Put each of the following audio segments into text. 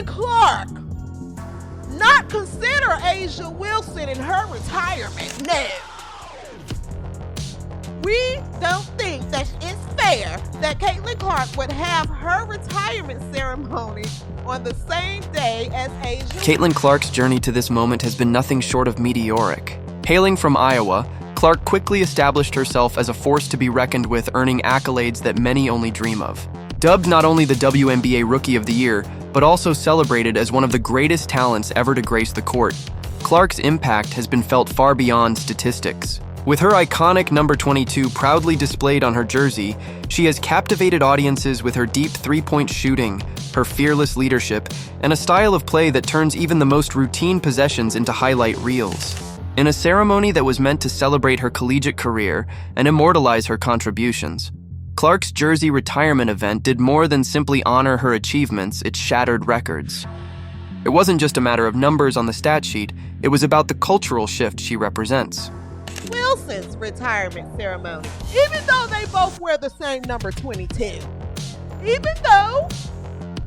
Caitlin Clark not consider Angel Wilson in her retirement? No. We don't think that it's fair that Caitlin Clark would have her retirement ceremony on the same day as Angel. Caitlin Clark's journey to this moment has been nothing short of meteoric. Hailing from Iowa, Clark quickly established herself as a force to be reckoned with, earning accolades that many only dream of. Dubbed not only the WNBA Rookie of the Year, but also celebrated as one of the greatest talents ever to grace the court, Clark's impact has been felt far beyond statistics. With her iconic number 22 proudly displayed on her jersey, she has captivated audiences with her deep three-point shooting, her fearless leadership, and a style of play that turns even the most routine possessions into highlight reels. In a ceremony that was meant to celebrate her collegiate career and immortalize her contributions, Clark's jersey retirement event did more than simply honor her achievements, it shattered records. It wasn't just a matter of numbers on the stat sheet, it was about the cultural shift she represents. Wilson's retirement ceremony, even though they both wear the same number 22. Even though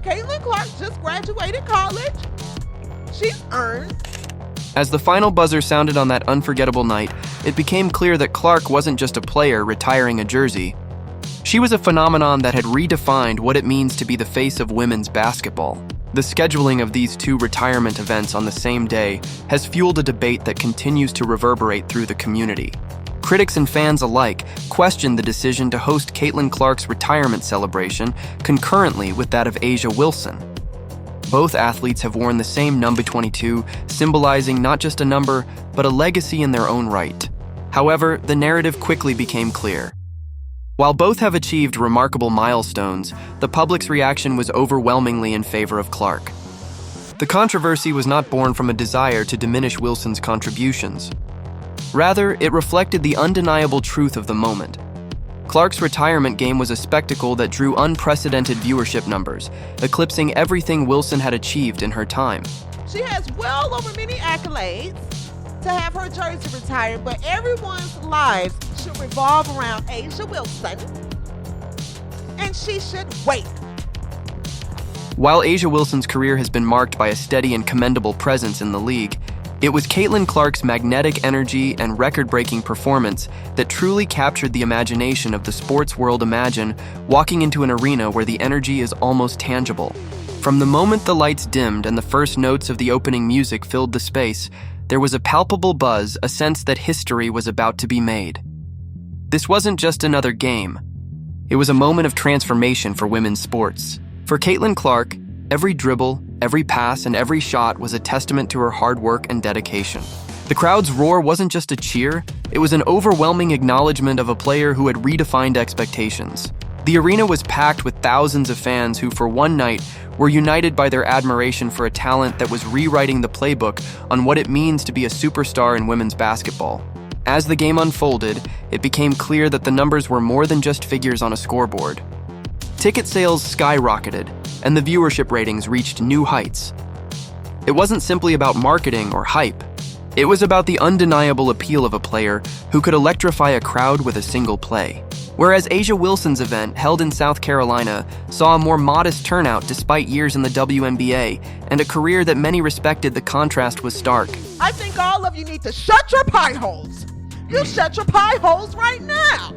Caitlin Clark just graduated college, she's earned. As the final buzzer sounded on that unforgettable night, it became clear that Clark wasn't just a player retiring a jersey. She was a phenomenon that had redefined what it means to be the face of women's basketball. The scheduling of these two retirement events on the same day has fueled a debate that continues to reverberate through the community. Critics and fans alike question the decision to host Caitlin Clark's retirement celebration concurrently with that of A'ja Wilson. Both athletes have worn the same number 22, symbolizing not just a number, but a legacy in their own right. However, the narrative quickly became clear. While both have achieved remarkable milestones, the public's reaction was overwhelmingly in favor of Clark. The controversy was not born from a desire to diminish Wilson's contributions. Rather, it reflected the undeniable truth of the moment. Clark's retirement game was a spectacle that drew unprecedented viewership numbers, eclipsing everything Wilson had achieved in her time. She has well over many accolades to have her jersey retired, but everyone's lives should revolve around A'ja Wilson, and she should wait. While A'ja Wilson's career has been marked by a steady and commendable presence in the league, it was Caitlin Clark's magnetic energy and record-breaking performance that truly captured the imagination of the sports world. Imagine walking into an arena where the energy is almost tangible. From the moment the lights dimmed and the first notes of the opening music filled the space, there was a palpable buzz, a sense that history was about to be made. This wasn't just another game. It was a moment of transformation for women's sports. For Caitlin Clark, every dribble, every pass, and every shot was a testament to her hard work and dedication. The crowd's roar wasn't just a cheer, it was an overwhelming acknowledgement of a player who had redefined expectations. The arena was packed with thousands of fans who, for one night, were united by their admiration for a talent that was rewriting the playbook on what it means to be a superstar in women's basketball. As the game unfolded, it became clear that the numbers were more than just figures on a scoreboard. Ticket sales skyrocketed, and the viewership ratings reached new heights. It wasn't simply about marketing or hype. It was about the undeniable appeal of a player who could electrify a crowd with a single play. Whereas A'ja Wilson's event, held in South Carolina, saw a more modest turnout despite years in the WNBA and a career that many respected, the contrast was stark. I think all of you need to shut your pie holes. You shut your pie holes right now.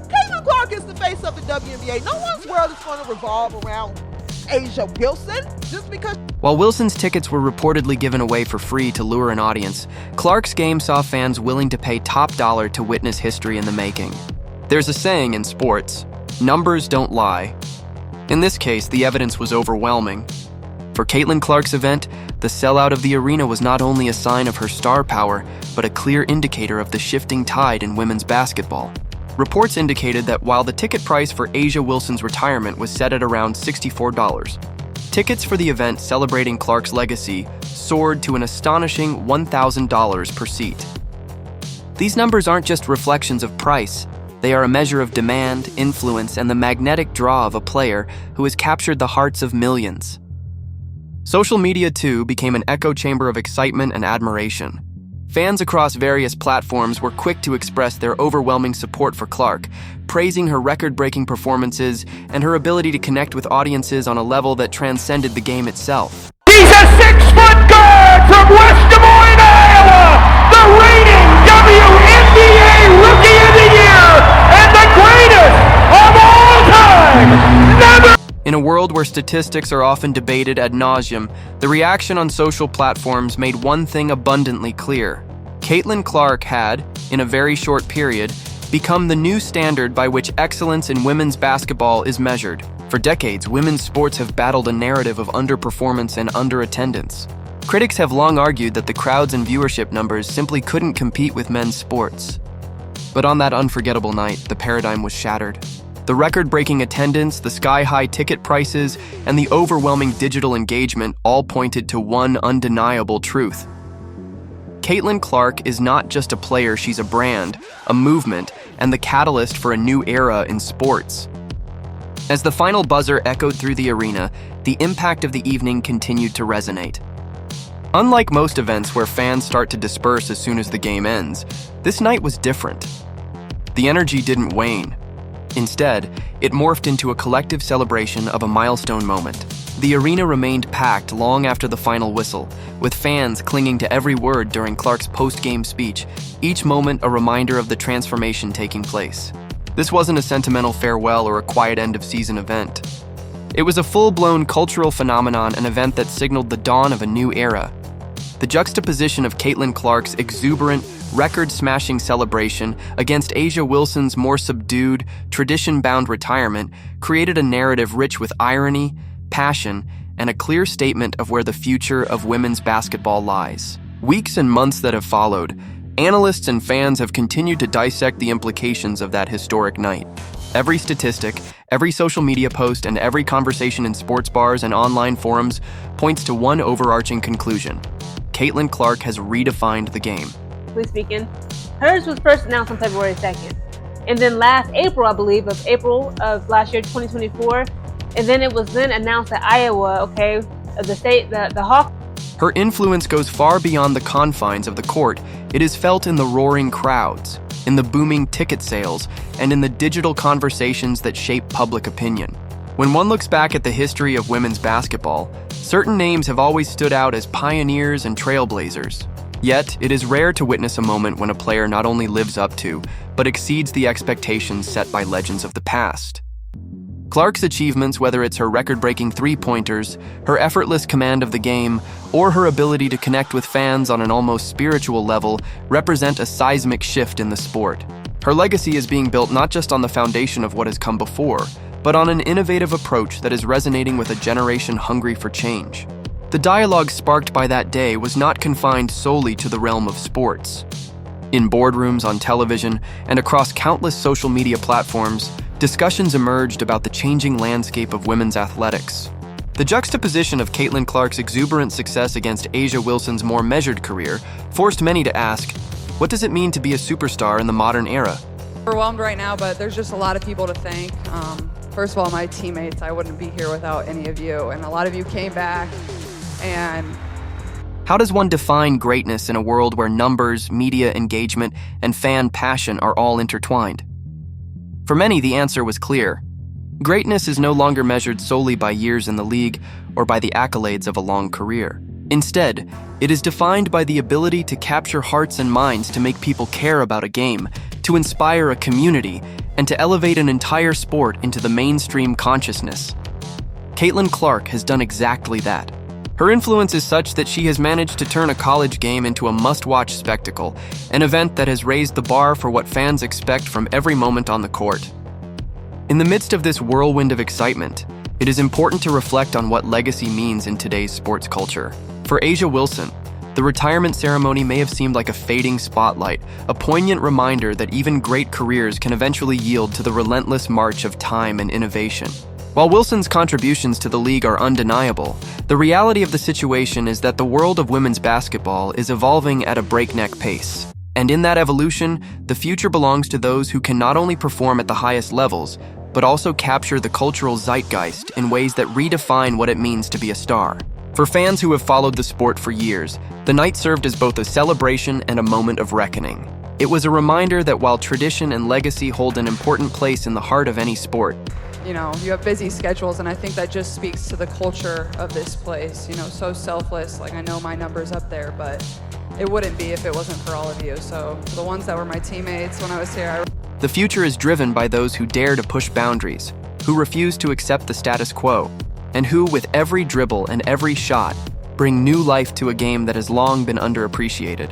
Caitlin Clark is the face of the WNBA. No one's world is going to revolve around A'ja Wilson just because. While Wilson's tickets were reportedly given away for free to lure an audience, Clark's game saw fans willing to pay top dollar to witness history in the making. There's a saying in sports, numbers don't lie. In this case, the evidence was overwhelming. For Caitlin Clark's event, the sellout of the arena was not only a sign of her star power, but a clear indicator of the shifting tide in women's basketball. Reports indicated that while the ticket price for A'ja Wilson's retirement was set at around $64, tickets for the event celebrating Clark's legacy soared to an astonishing $1,000 per seat. These numbers aren't just reflections of price. They are a measure of demand, influence, and the magnetic draw of a player who has captured the hearts of millions. Social media, too, became an echo chamber of excitement and admiration. Fans across various platforms were quick to express their overwhelming support for Clark, praising her record-breaking performances and her ability to connect with audiences on a level that transcended the game itself. from West Des Moines, Iowa, the reigning WNBA Rookie of the Year and the greatest of all time, never. In a world where statistics are often debated ad nauseum, the reaction on social platforms made one thing abundantly clear. Caitlin Clark had, in a very short period, become the new standard by which excellence in women's basketball is measured. For decades, women's sports have battled a narrative of underperformance and underattendance. Critics have long argued that the crowds and viewership numbers simply couldn't compete with men's sports. But on that unforgettable night, the paradigm was shattered. The record-breaking attendance, the sky-high ticket prices, and the overwhelming digital engagement all pointed to one undeniable truth. Caitlin Clark is not just a player, she's a brand, a movement, and the catalyst for a new era in sports. As the final buzzer echoed through the arena, the impact of the evening continued to resonate. Unlike most events where fans start to disperse as soon as the game ends, this night was different. The energy didn't wane. Instead, it morphed into a collective celebration of a milestone moment. The arena remained packed long after the final whistle, with fans clinging to every word during Clark's post-game speech, each moment a reminder of the transformation taking place. This wasn't a sentimental farewell or a quiet end-of-season event. It was a full-blown cultural phenomenon, an event that signaled the dawn of a new era. The juxtaposition of Caitlin Clark's exuberant, record-smashing celebration against A'ja Wilson's more subdued, tradition-bound retirement created a narrative rich with irony, passion, and a clear statement of where the future of women's basketball lies. Weeks and months that have followed, analysts and fans have continued to dissect the implications of that historic night. Every statistic, every social media post, and every conversation in sports bars and online forums points to one overarching conclusion. Caitlin Clark has redefined the game. Speaking, hers was first announced on February 2nd. And then last April, I believe, of April of last year, 2024. And then it was then announced that Iowa, the state, the Hawks. Her influence goes far beyond the confines of the court. It is felt in the roaring crowds, in the booming ticket sales, and in the digital conversations that shape public opinion. When one looks back at the history of women's basketball, certain names have always stood out as pioneers and trailblazers. Yet, it is rare to witness a moment when a player not only lives up to, but exceeds the expectations set by legends of the past. Clark's achievements, whether it's her record-breaking three-pointers, her effortless command of the game, or her ability to connect with fans on an almost spiritual level, represent a seismic shift in the sport. Her legacy is being built not just on the foundation of what has come before, but on an innovative approach that is resonating with a generation hungry for change. The dialogue sparked by that day was not confined solely to the realm of sports. In boardrooms, on television, and across countless social media platforms, discussions emerged about the changing landscape of women's athletics. The juxtaposition of Caitlin Clark's exuberant success against A'ja Wilson's more measured career forced many to ask, what does it mean to be a superstar in the modern era? Overwhelmed right now, but there's just a lot of people to thank. First of all, my teammates, I wouldn't be here without any of you, and a lot of you came back. And how does one define greatness in a world where numbers, media engagement, and fan passion are all intertwined? For many, the answer was clear. Greatness is no longer measured solely by years in the league or by the accolades of a long career. Instead, it is defined by the ability to capture hearts and minds, to make people care about a game, to inspire a community, and to elevate an entire sport into the mainstream consciousness. Caitlin Clark has done exactly that. Her influence is such that she has managed to turn a college game into a must-watch spectacle, an event that has raised the bar for what fans expect from every moment on the court. In the midst of this whirlwind of excitement, it is important to reflect on what legacy means in today's sports culture. For A'ja Wilson, the retirement ceremony may have seemed like a fading spotlight, a poignant reminder that even great careers can eventually yield to the relentless march of time and innovation. While Wilson's contributions to the league are undeniable, the reality of the situation is that the world of women's basketball is evolving at a breakneck pace. And in that evolution, the future belongs to those who can not only perform at the highest levels, but also capture the cultural zeitgeist in ways that redefine what it means to be a star. For fans who have followed the sport for years, the night served as both a celebration and a moment of reckoning. It was a reminder that while tradition and legacy hold an important place in the heart of any sport, you know, you have busy schedules, and I think that just speaks to the culture of this place, you know, so selfless. Like, I know my number's up there, but it wouldn't be if it wasn't for all of you. So the ones that were my teammates when I was here, The future is driven by those who dare to push boundaries, who refuse to accept the status quo, and who, with every dribble and every shot, bring new life to a game that has long been underappreciated.